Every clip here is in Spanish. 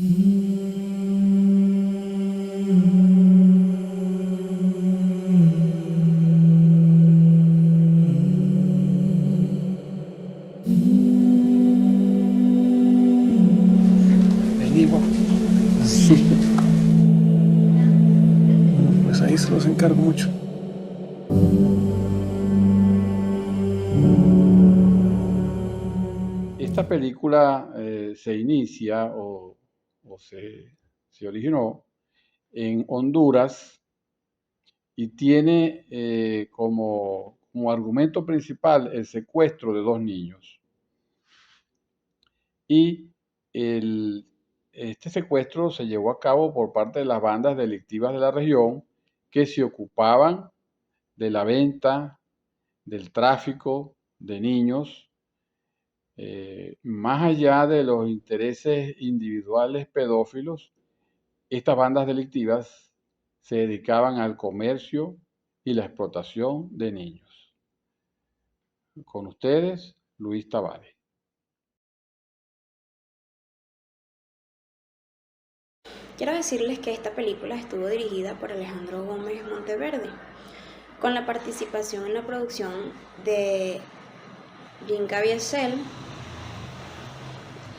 Venimos. Pues ahí se los encargo mucho. Esta película se inicia se originó en Honduras y tiene como argumento principal el secuestro de dos niños. Y este secuestro se llevó a cabo por parte de las bandas delictivas de la región que se ocupaban de la venta, del tráfico de niños, más allá de los intereses individuales pedófilos. Estas bandas delictivas se dedicaban al comercio y la explotación de niños. Con ustedes, Luis Tavares. Quiero decirles que esta película estuvo dirigida por Alejandro Gómez Monteverde, con la participación en la producción de Ginka Biesel,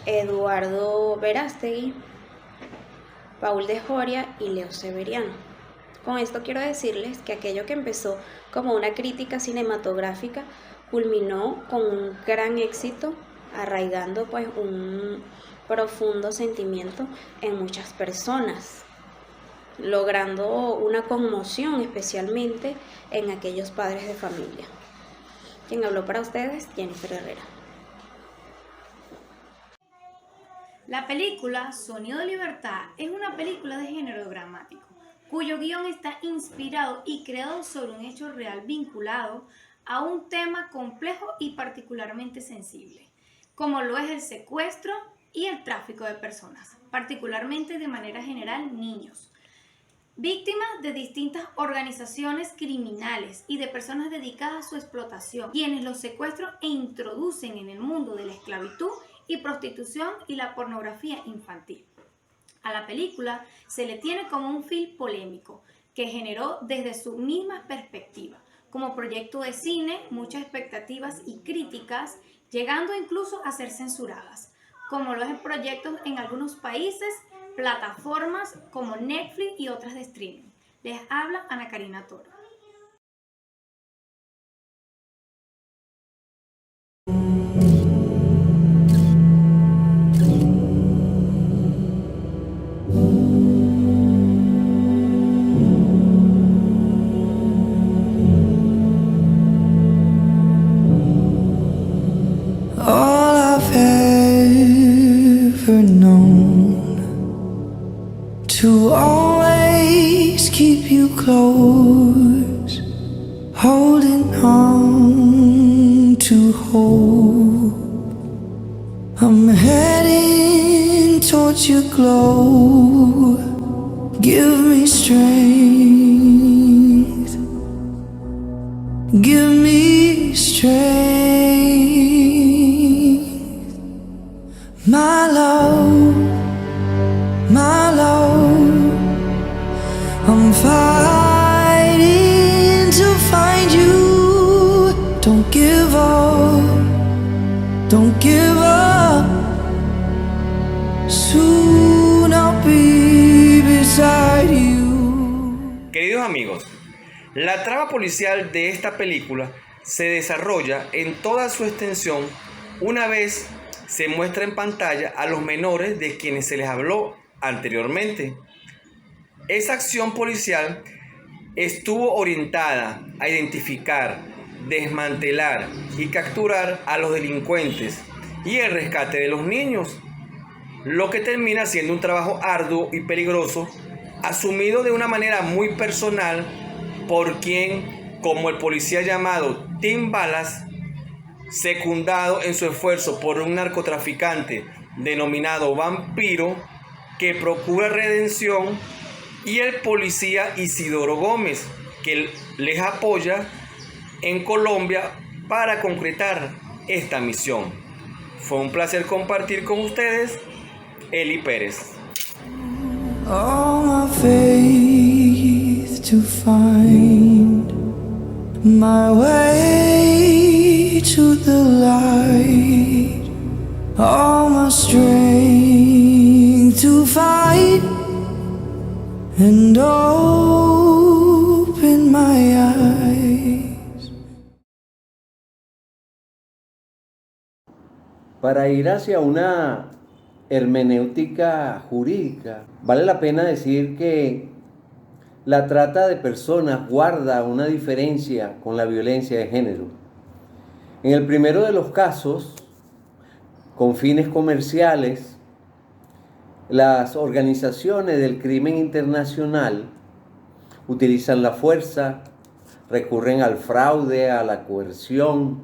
Eduardo Verástegui, Paul de Joria y Leo Severiano. Con esto quiero decirles que aquello que empezó como una crítica cinematográfica culminó con un gran éxito, arraigando pues un profundo sentimiento en muchas personas, logrando una conmoción especialmente en aquellos padres de familia. Quien habló para ustedes, Jennifer Herrera. La película Sonido de Libertad es una película de género dramático, cuyo guión está inspirado y creado sobre un hecho real vinculado a un tema complejo y particularmente sensible, como lo es el secuestro y el tráfico de personas, particularmente de manera general niños, víctimas de distintas organizaciones criminales y de personas dedicadas a su explotación, quienes los secuestran e introducen en el mundo de la esclavitud y prostitución y la pornografía infantil. A la película se le tiene como un film polémico que generó desde su misma perspectiva. Como proyecto de cine, muchas expectativas y críticas, llegando incluso a ser censuradas, como lo es proyectos en algunos países, plataformas como Netflix y otras de streaming. Les habla Ana Karina Toro. All I've ever known, to always keep you close, holding on to hope. I'm heading towards your glow. Give me strength, give me strength. My love, I'm fighting to find you. Don't give up, don't give up. Soon I'll be beside you. Queridos amigos, la trama policial de esta película se desarrolla en toda su extensión una vez se muestra en pantalla a los menores de quienes se les habló anteriormente. Esa acción policial estuvo orientada a identificar, desmantelar y capturar a los delincuentes y el rescate de los niños, lo que termina siendo un trabajo arduo y peligroso, asumido de una manera muy personal por quien, como el policía llamado Tim Balas, secundado en su esfuerzo por un narcotraficante denominado Vampiro, que procura redención, y el policía Isidoro Gómez, que les apoya en Colombia para concretar esta misión. Fue un placer compartir con ustedes, Eli Pérez. all my faith to find my way to the light, all my strength to fight and open my eyes. Para ir hacia una hermenéutica jurídica, vale la pena decir que la trata de personas guarda una diferencia con la violencia de género. En el primero de los casos, con fines comerciales, las organizaciones del crimen internacional utilizan la fuerza, recurren al fraude, a la coerción,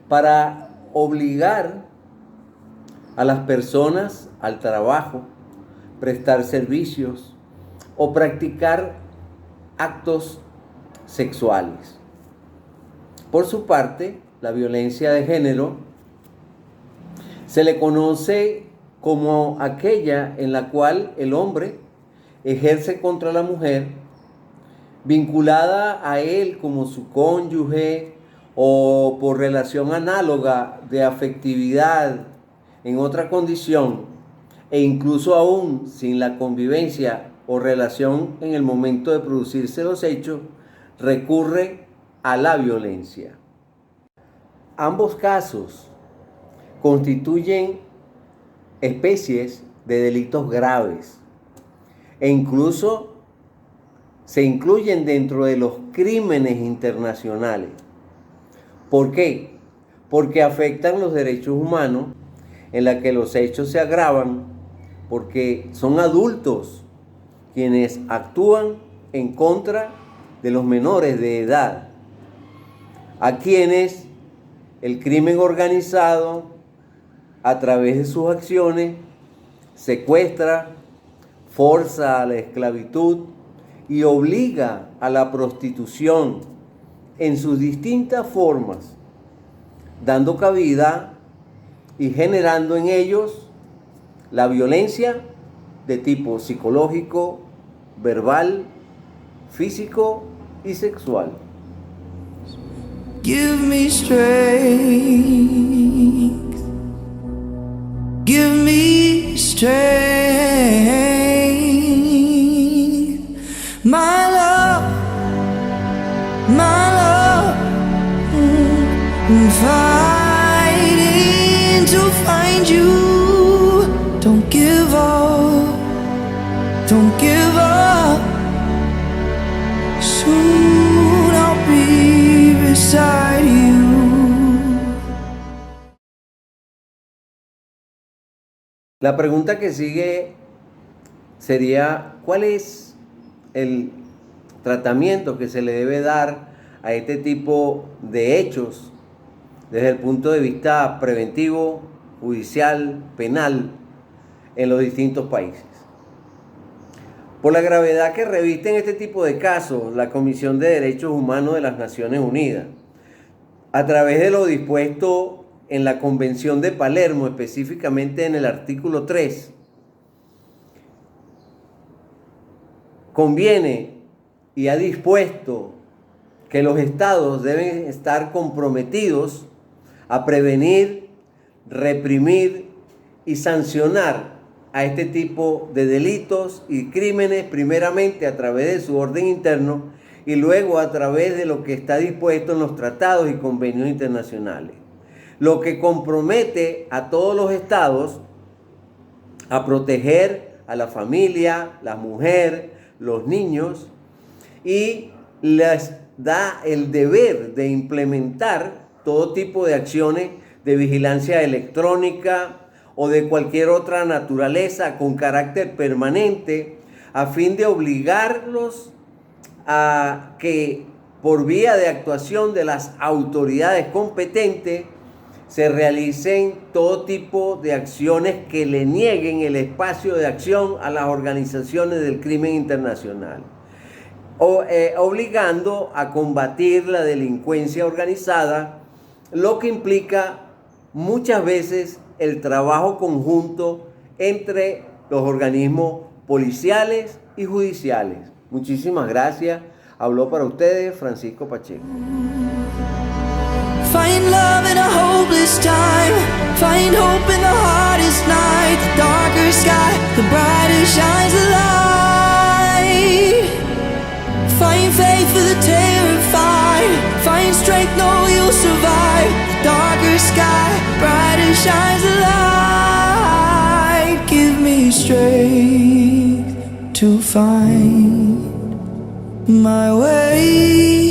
para obligar a las personas al trabajo, prestar servicios o practicar actos sexuales. Por su parte, la violencia de género se le conoce como aquella en la cual el hombre ejerce contra la mujer, vinculada a él como su cónyuge o por relación análoga de afectividad en otra condición, e incluso aún sin la convivencia o relación en el momento de producirse los hechos, recurre a la violencia. Ambos casos constituyen especies de delitos graves e incluso se incluyen dentro de los crímenes internacionales. ¿Por qué? Porque afectan los derechos humanos, en la que los hechos se agravan porque son adultos quienes actúan en contra de los menores de edad, a quienes el crimen organizado, a través de sus acciones, secuestra, forza a la esclavitud y obliga a la prostitución en sus distintas formas, dando cabida y generando en ellos la violencia de tipo psicológico, verbal, físico y sexual. Give me strength, give me strength, my love, fighting to find you. Don't give up, don't give up. Soon I'll be beside you. La pregunta que sigue sería, ¿cuál es el tratamiento que se le debe dar a este tipo de hechos desde el punto de vista preventivo, judicial, penal en los distintos países? Por la gravedad que revisten este tipo de casos, la Comisión de Derechos Humanos de las Naciones Unidas, a través de lo dispuesto en la Convención de Palermo, específicamente en el artículo 3, conviene y ha dispuesto que los estados deben estar comprometidos a prevenir, reprimir y sancionar a este tipo de delitos y crímenes, primeramente a través de su orden interno y luego a través de lo que está dispuesto en los tratados y convenios internacionales, lo que compromete a todos los estados a proteger a la familia, la mujer, los niños, y les da el deber de implementar todo tipo de acciones de vigilancia electrónica o de cualquier otra naturaleza con carácter permanente, a fin de obligarlos a que, por vía de actuación de las autoridades competentes, se realicen todo tipo de acciones que le nieguen el espacio de acción a las organizaciones del crimen internacional, obligando a combatir la delincuencia organizada, lo que implica muchas veces el trabajo conjunto entre los organismos policiales y judiciales. Muchísimas gracias. Habló para ustedes Francisco Pacheco. Find love in a hopeless time. Find hope in the hardest night. The darker sky, the brighter shines the light. Find faith for the terrified. Find strength, know you'll survive. The darker sky, brighter shines the light. Give me strength to find my way.